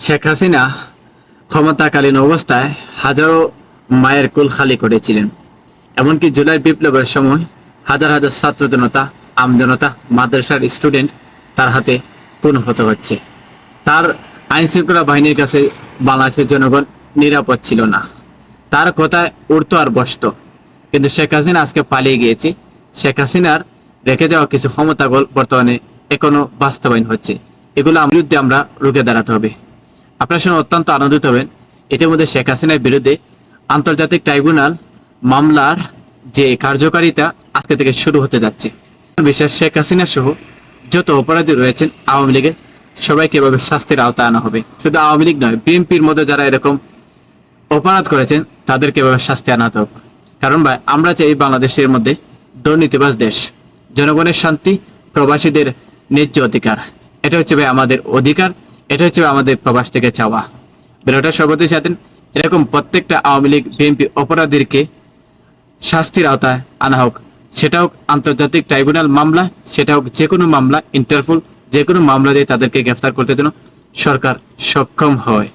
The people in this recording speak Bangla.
শেখ হাসিনা ক্ষমতাকালীন অবস্থায় হাজারো মায়ের কোল খালি করেছিলেন। এমনকি জুলাই বিপ্লবের সময় হাজার হাজার ছাত্র জনতা, আমজনতা, মাদ্রাসার স্টুডেন্ট তার হাতে খুন হতে হচ্ছে। তার আইন শৃঙ্খলা বাহিনীর কাছে বাংলাদেশের জনগণ নিরাপদ ছিল না। তার কথায় উঠতো আর বসতো। কিন্তু শেখ হাসিনা আজকে পালিয়ে গিয়েছে। শেখ হাসিনার রেখে যাওয়া কিছু ক্ষমতা বর্তমানে এখনো বাস্তবায়ন হচ্ছে। এগুলো বিরুদ্ধে আমরা রুখে দাঁড়াতে হবে। আপনার শুনে অত্যন্ত আনন্দিত হবেন, ইতিমধ্যে শেখ হাসিনার বিরুদ্ধে আন্তর্জাতিক ট্রাইব্যুনাল মামলার যে কার্যকারিতা আজকে থেকে শুরু হতে যাচ্ছে। বিশেষ শেখ হাসিনা সহ যত অপরাধী রয়েছেন আওয়ামী লীগের, সবাইকে এভাবে শাস্তির আওতায় আনা হবে। শুধু আওয়ামী লীগ নয়, বিএনপির মধ্যে যারা এরকম অপরাধ করেছেন তাদেরকে এভাবে শাস্তি আনাতে হবে। কারণ ভাই, আমরা চাই বাংলাদেশের মধ্যে দুর্নীতিবাজ দেশ, জনগণের শান্তি, প্রবাসীদের ন্যায্য অধিকার। এটা হচ্ছে ভাই আমাদের অধিকার, এটা হচ্ছে আমাদের প্রবাস থেকে চাওয়া। ভিডিওটা সর্বদাই চাইতেন এরকম প্রত্যেকটা আওয়ামী লীগ, বিএনপি অপরাধীকে শাস্তির আওতায় আনা হোক। সেটা হোক আন্তর্জাতিক ট্রাইব্যুনাল মামলা, সেটা হোক যে কোনো মামলা, ইন্টারপোল, যে কোনো মামলা দিয়ে তাদেরকে গ্রেফতার করতে যেন সরকার সক্ষম হয়।